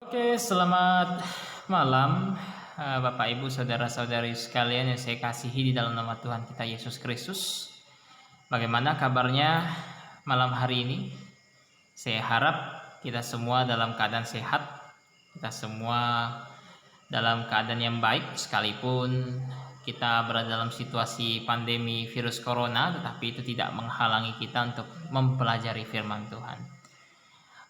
Oke, selamat malam, Bapak, Ibu, saudara-saudari sekalian yang saya kasihi di dalam nama Tuhan kita Yesus Kristus. Bagaimana kabarnya malam hari ini? Saya harap kita semua dalam keadaan sehat, kita semua dalam keadaan yang baik, sekalipun kita berada dalam situasi pandemi virus corona, tetapi itu tidak menghalangi kita untuk mempelajari firman Tuhan.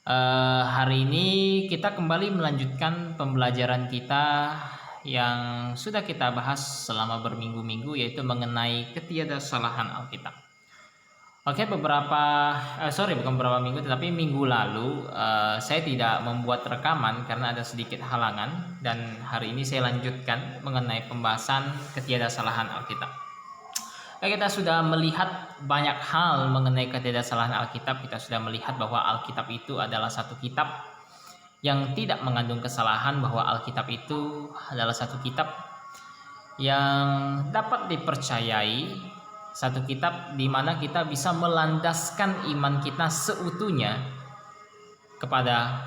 Hari ini kita kembali melanjutkan pembelajaran kita yang sudah kita bahas selama berminggu-minggu, yaitu mengenai ketidaksalahan Alkitab. Oke, bukan beberapa minggu, tetapi minggu lalu saya tidak membuat rekaman karena ada sedikit halangan, dan hari ini saya lanjutkan mengenai pembahasan ketidaksalahan Alkitab. Kita sudah melihat banyak hal mengenai ketidaksalahan Alkitab. Kita sudah melihat bahwa Alkitab itu adalah satu kitab yang tidak mengandung kesalahan, bahwa Alkitab itu adalah satu kitab yang dapat dipercayai, satu kitab di mana kita bisa melandaskan iman kita seutuhnya kepada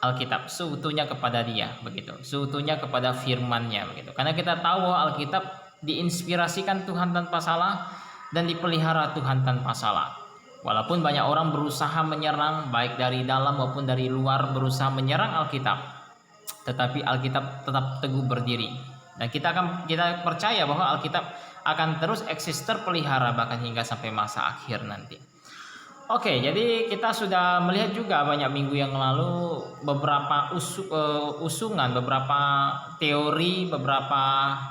Alkitab, seutuhnya kepada Dia, begitu, seutuhnya kepada firman-Nya, begitu. Karena kita tahu bahwa Alkitab diinspirasikan Tuhan tanpa salah dan dipelihara Tuhan tanpa salah. Walaupun banyak orang berusaha menyerang, baik dari dalam maupun dari luar, berusaha menyerang Alkitab, tetapi Alkitab tetap teguh berdiri. Dan kita percaya bahwa Alkitab akan terus eksis, terpelihara bahkan hingga sampai masa akhir nanti. Oke, jadi kita sudah melihat juga banyak minggu yang lalu beberapa usungan, beberapa teori, beberapa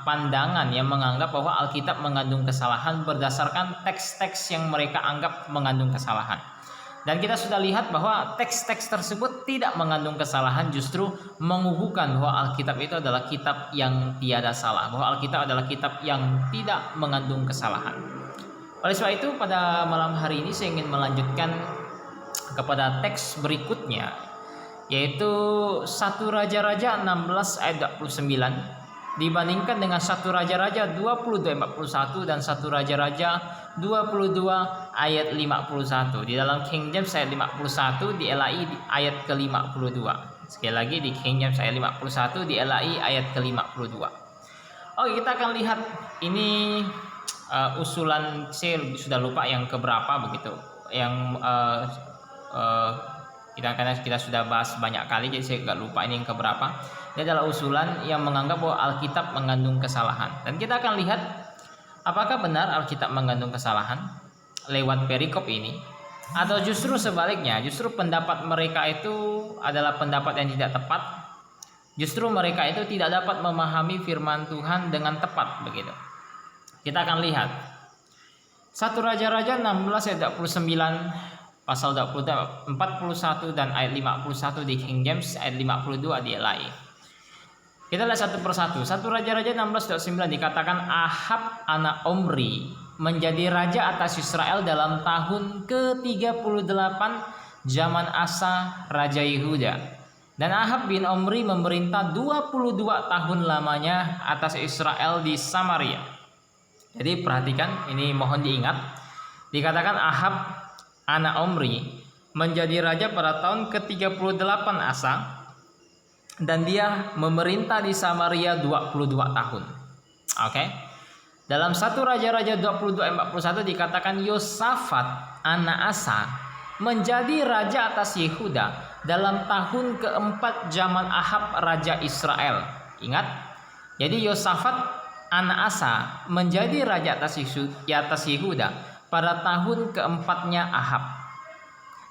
pandangan yang menganggap bahwa Alkitab mengandung kesalahan berdasarkan teks-teks yang mereka anggap mengandung kesalahan. Dan kita sudah lihat bahwa teks-teks tersebut tidak mengandung kesalahan, justru mengukuhkan bahwa Alkitab itu adalah kitab yang tiada salah, bahwa Alkitab adalah kitab yang tidak mengandung kesalahan. Oleh sebab itu, pada malam hari ini saya ingin melanjutkan kepada teks berikutnya, yaitu 1 Raja-Raja 16 ayat 29 dibandingkan dengan 1 Raja-Raja 22 ayat 41 dan 1 Raja-Raja 22 ayat 51. Di dalam King James ayat 51, di LAI ayat ke-52. Sekali lagi, di King James ayat 51, di LAI ayat ke-52. Oke, kita akan lihat ini usulan, saya sudah lupa yang keberapa, begitu, yang kita sudah bahas banyak kali, jadi saya agak lupa ini yang keberapa. Ini adalah usulan yang menganggap bahwa Alkitab mengandung kesalahan, dan kita akan lihat apakah benar Alkitab mengandung kesalahan lewat perikop ini, atau justru sebaliknya, justru pendapat mereka itu adalah pendapat yang tidak tepat, justru mereka itu tidak dapat memahami firman Tuhan dengan tepat, begitu. Kita akan lihat 1 Raja-Raja 16 ayat 29, pasal 41 dan ayat 51 di King James, ayat 52 di LAI. Kita lihat satu persatu. 1 Raja-Raja 16 ayat 9 dikatakan, Ahab anak Omri menjadi raja atas Israel dalam tahun ke-38 zaman Asa Raja Yehuda. Dan Ahab bin Omri memerintah 22 tahun lamanya atas Israel di Samaria. Jadi perhatikan, ini mohon diingat. Dikatakan Ahab anak Omri menjadi raja pada tahun ke-38 Asa, dan dia memerintah di Samaria 22 tahun. Oke. Dalam 1 Raja-Raja 22 ayat 41 dikatakan Yosafat anak Asa menjadi raja atas Yehuda dalam tahun keempat zaman Ahab raja Israel. Ingat. Jadi Yosafat anak Asa menjadi raja atas Yehuda pada tahun keempatnya Ahab.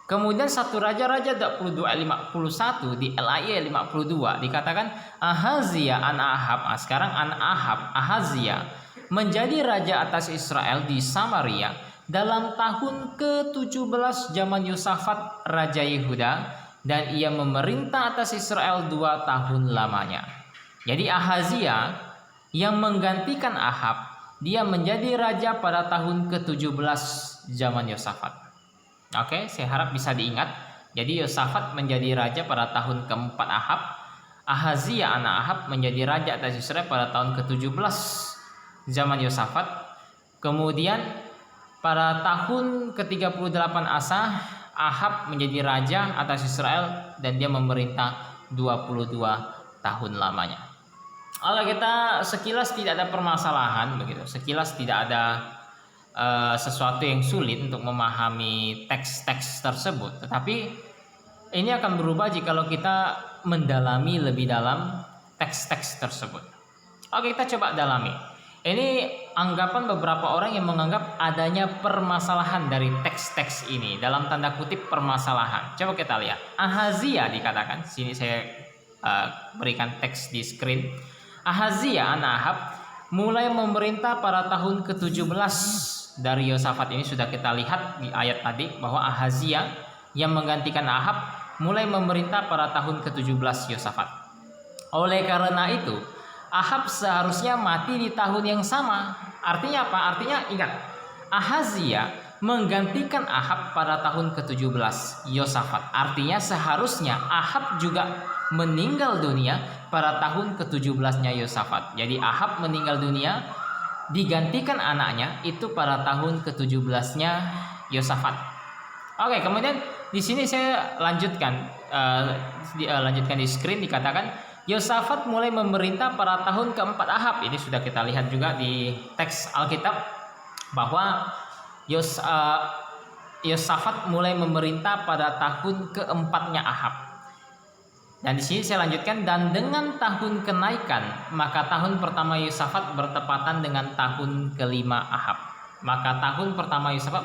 Kemudian 1 Raja-Raja 22 ayat 51 di LAI ayat 52 dikatakan Ahazia anak Ahab. Sekarang anak Ahab, Ahazia, menjadi raja atas Israel di Samaria dalam tahun ke-17 zaman Yosafat raja Yehuda, dan ia memerintah atas Israel 2 tahun lamanya. Jadi Ahazia yang menggantikan Ahab, dia menjadi raja pada tahun ke-17 zaman Yosafat. Oke, saya harap bisa diingat. Jadi Yosafat menjadi raja pada tahun keempat Ahab. Ahazia anak Ahab menjadi raja atas Israel pada tahun ke-17 zaman Yosafat. Kemudian pada tahun ke-38 Asa, Ahab menjadi raja atas Israel dan dia memerintah 22 tahun lamanya. Kalau kita sekilas tidak ada permasalahan begitu, sekilas tidak ada sesuatu yang sulit untuk memahami teks-teks tersebut, tetapi ini akan berubah jikalau kita mendalami lebih dalam teks-teks tersebut. Oke, kita coba dalami. Ini anggapan beberapa orang yang menganggap adanya permasalahan dari teks-teks ini, dalam tanda kutip permasalahan. Coba kita lihat. Ahazia dikatakan, sini saya berikan teks di screen. Ahazia anak Ahab mulai memerintah pada tahun ke-17 dari Yosafat. Ini sudah kita lihat di ayat tadi bahwa Ahazia yang menggantikan Ahab mulai memerintah pada tahun ke-17 Yosafat. Oleh karena itu, Ahab seharusnya mati di tahun yang sama. Artinya apa? Artinya ingat, Ahazia menggantikan Ahab pada tahun ke-17 Yosafat. Artinya seharusnya Ahab juga meninggal dunia pada tahun ke-17-nya Yosafat. Jadi Ahab meninggal dunia digantikan anaknya itu pada tahun ke-17-nya Yosafat. Oke, kemudian di sini saya lanjutkan di screen, dikatakan Yosafat mulai memerintah pada tahun keempat Ahab. Ini sudah kita lihat juga di teks Alkitab bahwa Yosafat mulai memerintah pada tahun keempatnya Ahab. Dan di sini saya lanjutkan, dan dengan tahun kenaikan maka tahun pertama Yosafat bertepatan dengan tahun kelima Ahab. Maka tahun pertama Yosafat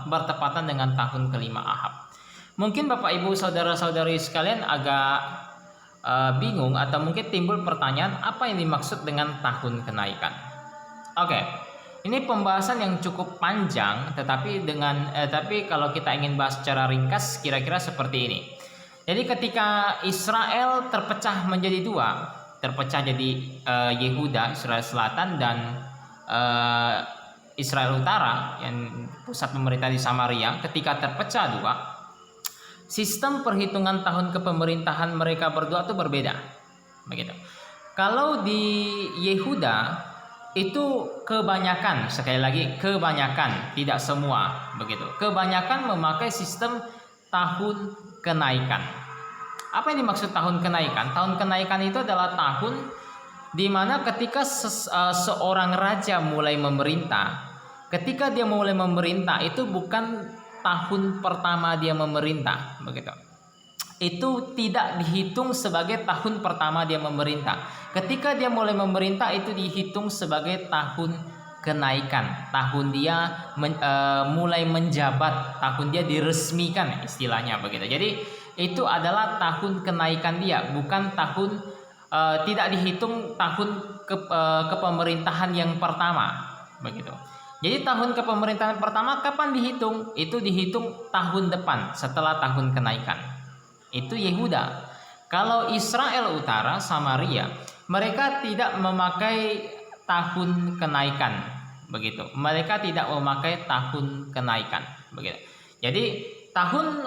bertepatan dengan tahun kelima Ahab. Mungkin Bapak Ibu saudara-saudari sekalian agak bingung atau mungkin timbul pertanyaan apa yang dimaksud dengan tahun kenaikan. Oke, ini pembahasan yang cukup panjang, tetapi kalau kita ingin bahas secara ringkas kira-kira seperti ini. Jadi ketika Israel terpecah menjadi dua, terpecah jadi Yehuda, Israel Selatan, dan Israel Utara yang pusat pemerintah di Samaria. Ketika terpecah dua, sistem perhitungan tahun kepemerintahan mereka berdua itu berbeda. Begitu. Kalau di Yehuda itu kebanyakan, sekali lagi kebanyakan, tidak semua begitu. Kebanyakan memakai sistem tahun kenaikan. Apa yang dimaksud tahun kenaikan? Tahun kenaikan itu adalah tahun di mana ketika seorang raja mulai memerintah, ketika dia mulai memerintah itu bukan tahun pertama dia memerintah, begitu. Itu tidak dihitung sebagai tahun pertama dia memerintah. Ketika dia mulai memerintah itu dihitung sebagai tahun kenaikan, tahun dia mulai menjabat, tahun dia diresmikan istilahnya begitu. Jadi itu adalah tahun kenaikan dia, bukan tahun tidak dihitung tahun kepemerintahan yang pertama begitu. Jadi tahun kepemerintahan pertama kapan dihitung? Itu dihitung tahun depan setelah tahun kenaikan. Itu Yehuda. Kalau Israel Utara, Samaria, mereka tidak memakai tahun kenaikan begitu. Mereka tidak memakai tahun kenaikan begitu. Jadi tahun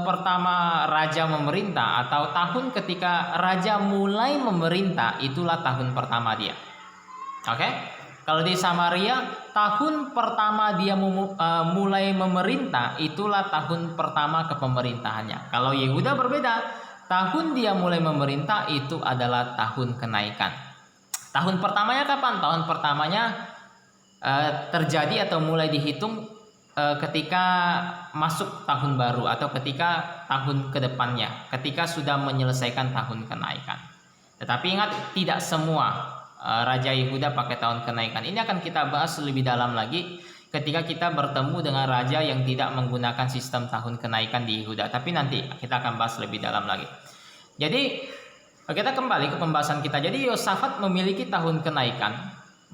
pertama raja memerintah atau tahun ketika raja mulai memerintah itulah tahun pertama dia. Oke? Kalau di Samaria tahun pertama dia mulai memerintah itulah tahun pertama kepemerintahannya. Kalau Yehuda berbeda, tahun dia mulai memerintah itu adalah tahun kenaikan. Tahun pertamanya kapan? Tahun pertamanya terjadi atau mulai dihitung ketika masuk tahun baru atau ketika tahun kedepannya, ketika sudah menyelesaikan tahun kenaikan. Tetapi ingat, tidak semua Raja Yehuda pakai tahun kenaikan. Ini akan kita bahas lebih dalam lagi ketika kita bertemu dengan raja yang tidak menggunakan sistem tahun kenaikan di Yehuda. Tapi nanti kita akan bahas lebih dalam lagi. Jadi kita kembali ke pembahasan kita. Jadi Yosafat memiliki tahun kenaikan.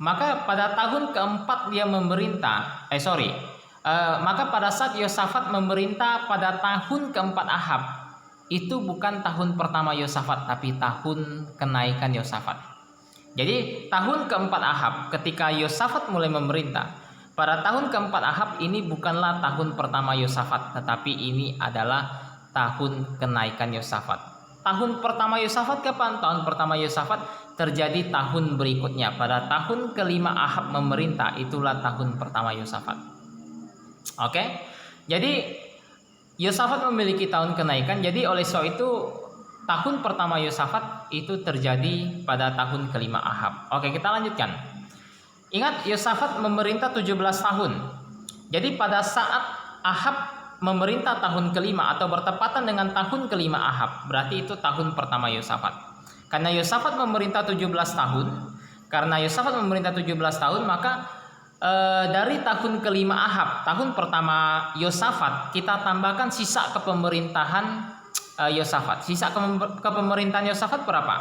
Maka pada tahun keempat dia memerintah. Maka pada saat Yosafat memerintah pada tahun keempat Ahab, itu bukan tahun pertama Yosafat, tapi tahun kenaikan Yosafat. Jadi tahun keempat Ahab ketika Yosafat mulai memerintah, pada tahun keempat Ahab ini bukanlah tahun pertama Yosafat, tetapi ini adalah tahun kenaikan Yosafat. Tahun pertama Yosafat kapan? Tahun pertama Yosafat terjadi tahun berikutnya. Pada tahun kelima Ahab memerintah, itulah tahun pertama Yosafat. Oke? Jadi Yosafat memiliki tahun kenaikan. Jadi oleh sebab itu tahun pertama Yosafat itu terjadi pada tahun kelima Ahab. Oke, kita lanjutkan. Ingat, Yosafat memerintah 17 tahun. Jadi pada saat Ahab memerintah tahun kelima atau bertepatan dengan tahun kelima Ahab, berarti itu tahun pertama Yosafat. Karena Yosafat memerintah 17 tahun, maka dari tahun kelima Ahab, tahun pertama Yosafat, kita tambahkan sisa kepemerintahan Yosafat. Sisa kepemerintahan Yosafat berapa?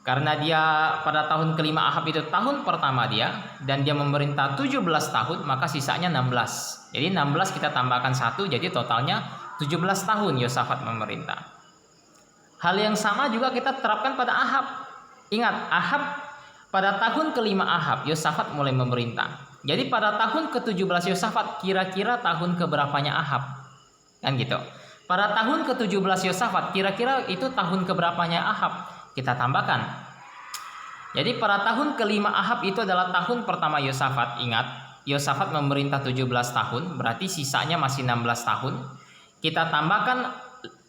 Karena dia pada tahun kelima Ahab itu tahun pertama dia, dan dia memerintah 17 tahun, maka sisanya 16. Jadi 16 kita tambahkan 1, jadi totalnya 17 tahun Yosafat memerintah. Hal yang sama juga kita terapkan pada Ahab. Ingat, Ahab pada tahun kelima Ahab, Yosafat mulai memerintah. Jadi pada tahun ke-17 Yosafat, kira-kira tahun keberapanya Ahab? Kan gitu. Pada tahun ke-17 Yosafat, kira-kira itu tahun keberapanya Ahab? Kita tambahkan. Jadi pada tahun kelima Ahab itu adalah tahun pertama Yosafat. Ingat, Yosafat memerintah 17 tahun, berarti sisanya masih 16 tahun. Kita tambahkan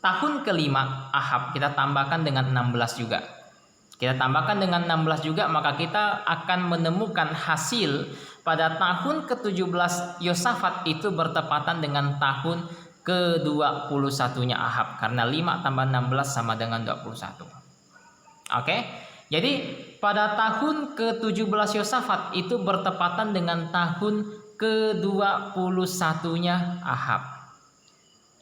tahun kelima Ahab, kita tambahkan dengan 16 juga. Maka kita akan menemukan hasil pada tahun ke-17 Yosafat itu bertepatan dengan tahun ke-21-nya Ahab. Karena 5 tambah 16 sama dengan 21. Oke, jadi pada tahun ke-17 Yosafat itu bertepatan dengan tahun ke-21-nya Ahab.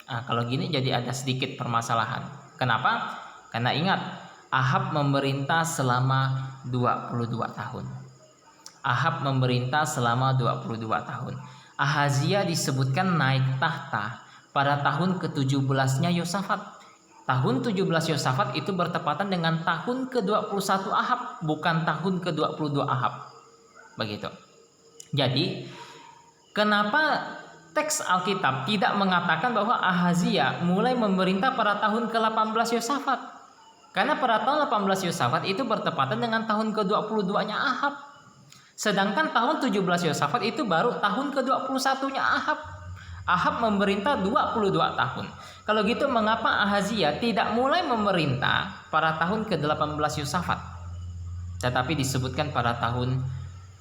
Nah, kalau gini jadi ada sedikit permasalahan. Kenapa? Karena ingat, Ahab memerintah selama 22 tahun. Ahazia disebutkan naik tahta pada tahun ke-17-nya Yosafat. Tahun 17 Yosafat itu bertepatan dengan tahun ke-21 Ahab, bukan tahun ke-22 Ahab. Begitu. Jadi, kenapa teks Alkitab tidak mengatakan bahwa Ahazia mulai memerintah pada tahun ke-18 Yosafat? Karena pada tahun 18 Yosafat itu bertepatan dengan tahun ke-22-nya Ahab. Sedangkan tahun 17 Yosafat itu baru tahun ke-21-nya Ahab. Ahab memerintah 22 tahun. Kalau gitu mengapa Ahazia tidak mulai memerintah pada tahun ke-18 Yosafat, tetapi disebutkan pada tahun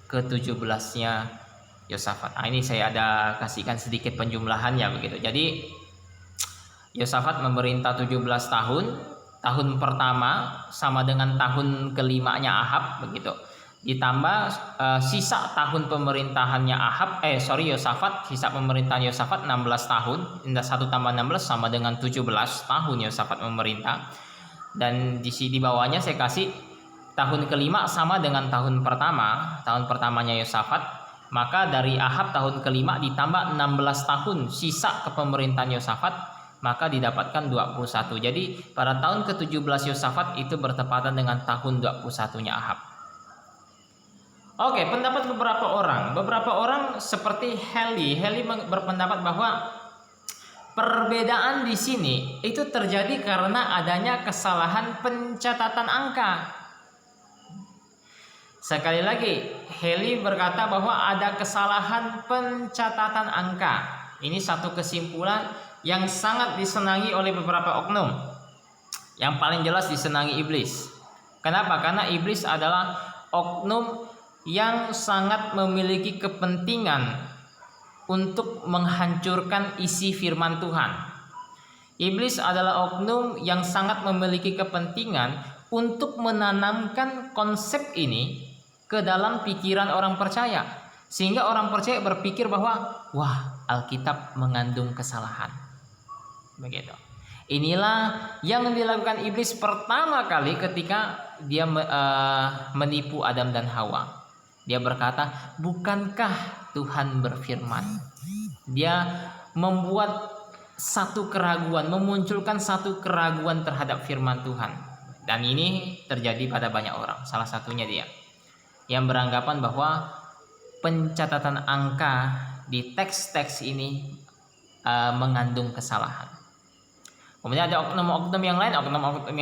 ke-17-nya Yosafat? Nah, ini saya ada kasihkan sedikit penjumlahannya begitu. Jadi Yosafat memerintah 17 tahun. Tahun pertama sama dengan tahun kelimanya Ahab begitu. Ditambah sisa tahun pemerintahannya Yosafat, sisa pemerintahan Yosafat 16 tahun. 1 tambah 16 sama dengan 17 tahun Yosafat memerintah. Dan di bawahnya saya kasih tahun kelima sama dengan tahun pertamanya Yosafat. Maka dari Ahab tahun kelima ditambah 16 tahun sisa kepemerintahan Yosafat, maka didapatkan 21. Jadi pada tahun ke-17 Yosafat itu bertepatan dengan tahun 21-nya Ahab. Oke, pendapat beberapa orang seperti Heli berpendapat bahwa perbedaan di sini itu terjadi karena adanya kesalahan pencatatan angka. Sekali lagi, Heli berkata bahwa ada kesalahan pencatatan angka. Ini satu kesimpulan yang sangat disenangi oleh beberapa oknum. Yang paling jelas disenangi iblis. Kenapa? Karena iblis adalah oknum yang sangat memiliki kepentingan untuk menghancurkan isi firman Tuhan. Iblis adalah oknum yang sangat memiliki kepentingan untuk menanamkan konsep ini ke dalam pikiran orang percaya, sehingga orang percaya berpikir bahwa wah, Alkitab mengandung kesalahan. Begitu. Inilah yang dilakukan iblis pertama kali ketika dia menipu Adam dan Hawa. Dia berkata, bukankah Tuhan berfirman? Dia membuat satu keraguan, memunculkan satu keraguan terhadap firman Tuhan. Dan ini terjadi pada banyak orang. Salah satunya dia yang beranggapan bahwa pencatatan angka di teks-teks ini mengandung kesalahan. Kemudian ada oknum-oknum yang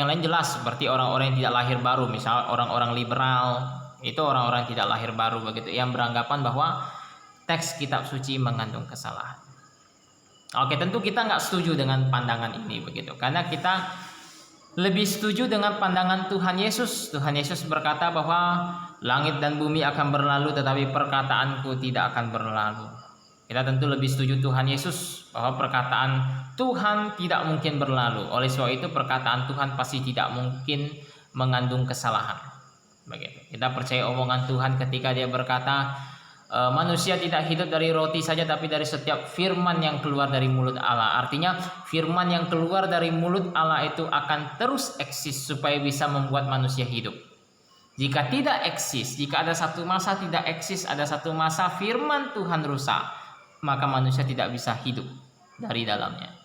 lain jelas seperti orang-orang yang tidak lahir baru, misal orang-orang liberal. Itu orang-orang tidak lahir baru begitu, yang beranggapan bahwa teks kitab suci mengandung kesalahan. Oke, tentu kita nggak setuju dengan pandangan ini begitu, karena kita lebih setuju dengan pandangan Tuhan Yesus. Tuhan Yesus berkata bahwa langit dan bumi akan berlalu tetapi perkataanku tidak akan berlalu. Kita tentu lebih setuju Tuhan Yesus bahwa perkataan Tuhan tidak mungkin berlalu. Oleh sebab itu perkataan Tuhan pasti tidak mungkin mengandung kesalahan. Begitu. Kita percaya omongan Tuhan ketika Dia berkata, manusia tidak hidup dari roti saja tapi dari setiap firman yang keluar dari mulut Allah. Artinya firman yang keluar dari mulut Allah itu akan terus eksis supaya bisa membuat manusia hidup. Jika tidak eksis, jika ada satu masa tidak eksis, ada satu masa firman Tuhan rusak, maka manusia tidak bisa hidup dari dalamnya.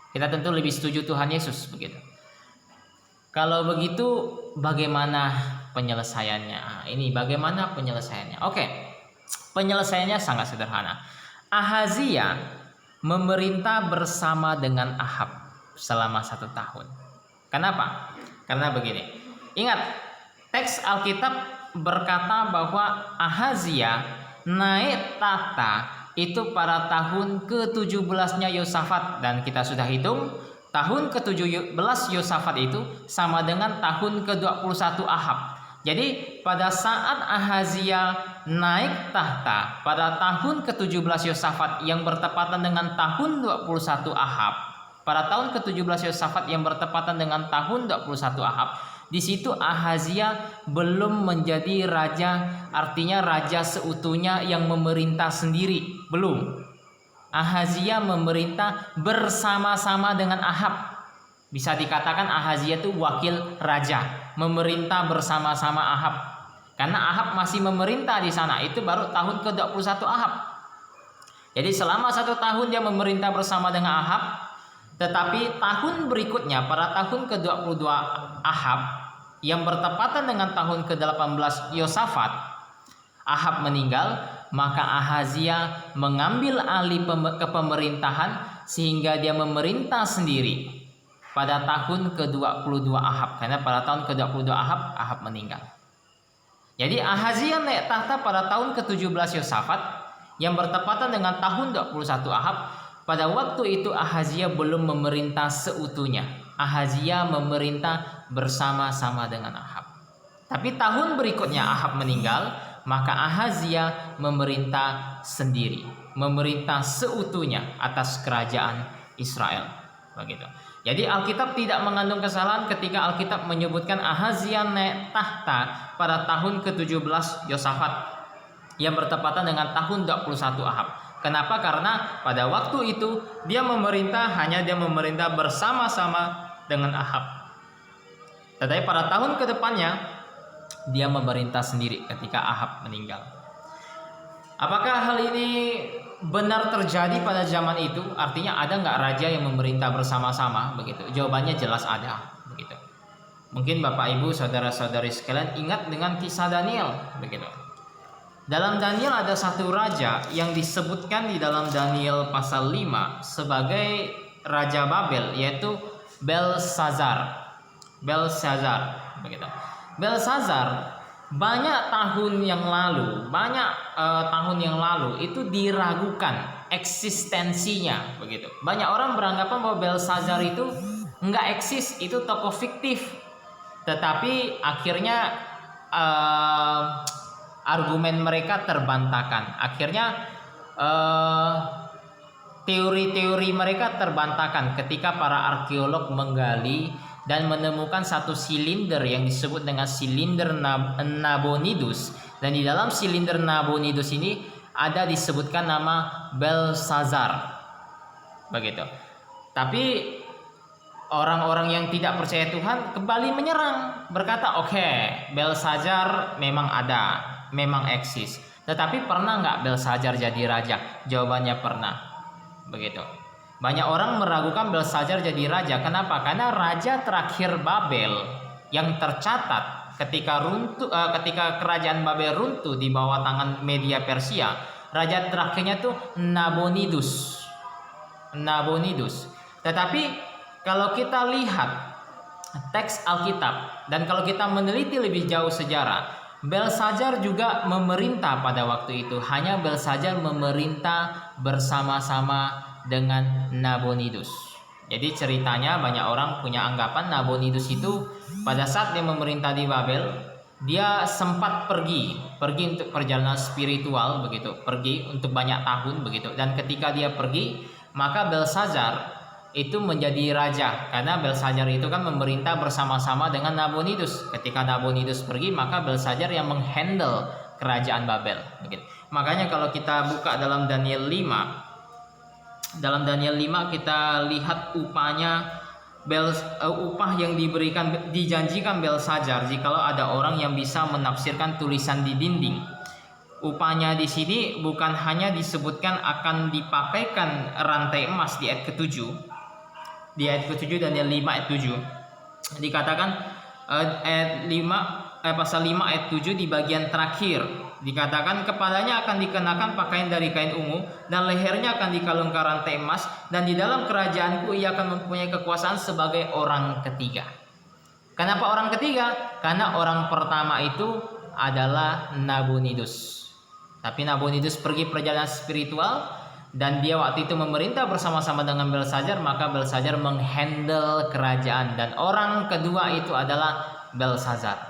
Kita tentu lebih setuju Tuhan Yesus begitu. Kalau begitu bagaimana penyelesaiannya? Ini bagaimana penyelesaiannya? Oke. Penyelesaiannya sangat sederhana. Ahazia memerintah bersama dengan Ahab selama 1 tahun. Kenapa? Karena begini. Ingat, teks Alkitab berkata bahwa Ahazia naik tahta itu pada tahun ke-17-nya Yosafat. Dan kita sudah hitung, tahun ke-17 Yosafat itu sama dengan tahun ke-21 Ahab. Jadi pada saat Ahazia naik tahta pada tahun ke-17 Yosafat yang bertepatan dengan tahun 21 Ahab, pada tahun ke-17 Yosafat yang bertepatan dengan tahun 21 Ahab, di situ Ahazia belum menjadi raja, artinya raja seutuhnya yang memerintah sendiri, belum. Ahazia memerintah bersama-sama dengan Ahab. Bisa dikatakan Ahazia itu wakil raja, memerintah bersama-sama Ahab. Karena Ahab masih memerintah di sana, itu baru tahun ke-21 Ahab. Jadi selama 1 tahun dia memerintah bersama dengan Ahab, tetapi tahun berikutnya pada tahun ke-22 Ahab yang bertepatan dengan tahun ke-18 Yosafat, Ahab meninggal, maka Ahazia mengambil alih kepemerintahan sehingga dia memerintah sendiri pada tahun ke-22 Ahab, karena pada tahun ke-22 Ahab meninggal. Jadi Ahazia naik tahta pada tahun ke-17 Yosafat yang bertepatan dengan tahun 21 Ahab. Pada waktu itu Ahazia belum memerintah seutuhnya. Ahazia memerintah bersama-sama dengan Ahab. Tapi tahun berikutnya Ahab meninggal, maka Ahazia memerintah sendiri, memerintah seutuhnya atas kerajaan Israel. Begitu. Jadi Alkitab tidak mengandung kesalahan ketika Alkitab menyebutkan Ahazia naik tahta pada tahun ke-17 Yosafat yang bertepatan dengan tahun 21 Ahab. Kenapa? Karena pada waktu itu dia memerintah bersama-sama dengan Ahab. Tetapi pada tahun kedepannya dia memerintah sendiri ketika Ahab meninggal. Apakah hal ini benar terjadi pada zaman itu? Artinya ada nggak raja yang memerintah bersama-sama begitu? Jawabannya jelas ada begitu. Mungkin Bapak Ibu saudara-saudari sekalian ingat dengan kisah Daniel begitu. Dalam Daniel ada satu raja yang disebutkan di dalam Daniel pasal 5 sebagai raja Babel, yaitu Belsazar begitu. Belsazar banyak tahun yang lalu itu diragukan eksistensinya begitu. Banyak orang beranggapan bahwa Belsazar itu enggak eksis, itu tokoh fiktif. Tetapi akhirnya argumen mereka terbantahkan. Akhirnya teori-teori mereka terbantahkan ketika para arkeolog menggali dan menemukan satu silinder yang disebut dengan silinder Nabonidus. Dan di dalam silinder Nabonidus ini ada disebutkan nama Belsazar. Begitu. Tapi orang-orang yang tidak percaya Tuhan kembali menyerang, berkata, oke, Belsazar memang ada, memang eksis. Tetapi pernah nggak Belsazar jadi raja? Jawabannya pernah. Begitu. Banyak orang meragukan Belsazar jadi raja. Kenapa? Karena raja terakhir Babel yang tercatat ketika kerajaan Babel runtuh di bawah tangan Media Persia, raja terakhirnya tuh Nabonidus. Tetapi kalau kita lihat teks Alkitab dan kalau kita meneliti lebih jauh sejarah, Belsazar juga memerintah pada waktu itu. Hanya Belsazar memerintah bersama-sama dengan Nabonidus. Jadi ceritanya banyak orang punya anggapan Nabonidus itu pada saat dia memerintah di Babel, dia sempat pergi untuk perjalanan spiritual begitu, pergi untuk banyak tahun begitu. Dan ketika dia pergi, maka Belsazar itu menjadi raja karena Belsazar itu kan memerintah bersama-sama dengan Nabonidus. Ketika Nabonidus pergi, maka Belsazar yang menghandle kerajaan Babel begitu. Makanya kalau kita buka dalam Daniel 5, dalam Daniel 5 kita lihat upahnya upah yang dijanjikan Belsazar jikalau ada orang yang bisa menafsirkan tulisan di dinding. Upahnya di sini bukan hanya disebutkan akan dipakaikan rantai emas di ayat ke-7. Di ayat ke-7 Daniel 5 ayat 7 dikatakan pasal 5 ayat 7 di bagian terakhir dikatakan kepadanya akan dikenakan pakaian dari kain ungu dan lehernya akan dikalungkan rantai emas dan di dalam kerajaanku ia akan mempunyai kekuasaan sebagai orang ketiga. Kenapa orang ketiga? Karena orang pertama itu adalah Nabonidus. Tapi Nabonidus pergi perjalanan spiritual dan dia waktu itu memerintah bersama-sama dengan Belsazar, maka Belsazar menghandle kerajaan dan orang kedua itu adalah Belsazar.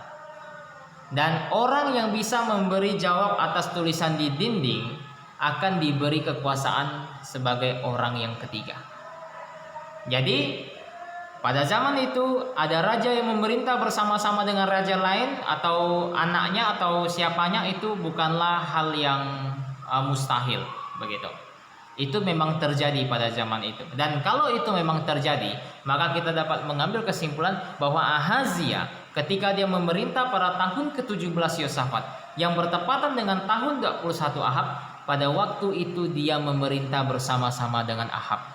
Dan orang yang bisa memberi jawab atas tulisan di dinding akan diberi kekuasaan sebagai orang yang ketiga. Jadi pada zaman itu ada raja yang memerintah bersama-sama dengan raja lain atau anaknya atau siapanya, itu bukanlah hal yang mustahil begitu. Itu memang terjadi pada zaman itu. Dan kalau itu memang terjadi, maka kita dapat mengambil kesimpulan bahwa Ahazia ketika dia memerintah pada tahun ke-17 Yosafat yang bertepatan dengan tahun 21 Ahab, pada waktu itu dia memerintah bersama-sama dengan Ahab.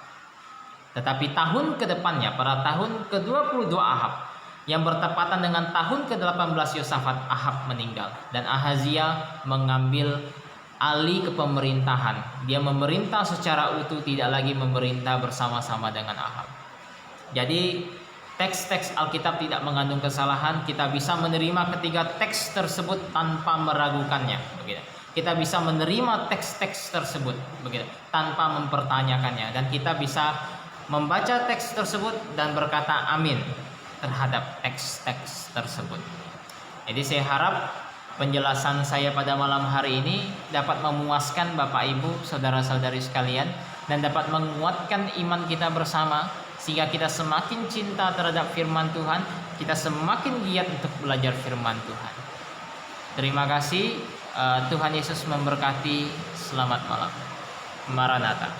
Tetapi tahun kedepannya pada tahun ke-22 Ahab yang bertepatan dengan tahun ke-18 Yosafat, Ahab meninggal dan Ahazia mengambil alih kepemerintahan. Dia memerintah secara utuh, tidak lagi memerintah bersama-sama dengan Ahab. Jadi teks-teks Alkitab tidak mengandung kesalahan. Kita bisa menerima ketiga teks tersebut tanpa meragukannya begitu. Kita bisa menerima teks-teks tersebut begitu tanpa mempertanyakannya, dan kita bisa membaca teks tersebut dan berkata amin terhadap teks-teks tersebut. Jadi saya harap penjelasan saya pada malam hari ini dapat memuaskan Bapak Ibu, saudara-saudari sekalian, dan dapat menguatkan iman kita bersama sehingga kita semakin cinta terhadap firman Tuhan, kita semakin giat untuk belajar firman Tuhan. Terima kasih. Tuhan Yesus memberkati. Selamat malam. Maranatha.